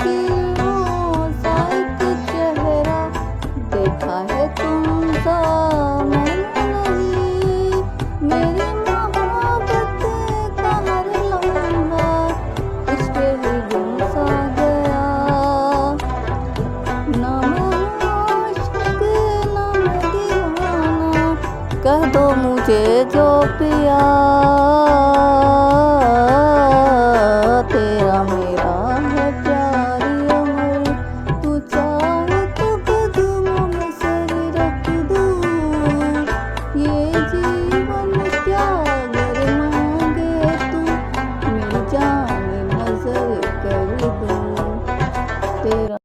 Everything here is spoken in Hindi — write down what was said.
लकीरों सा एक चेहरा देखा है तुमसा मैंने नहीं। मेरी मोहब्बत का हर लम्हा इस पे ही गुम सा गया। ना मैं आशिक ना मैं दीवाना, कह दो मुझे जो पिया। तेरा मेरा है प्यारी अमर, तू चाहे तो कदमों में सर रख दूँ। ये जीवन क्या अगर मांगे तू, मेरी जान नजर कर दूँ। तेरा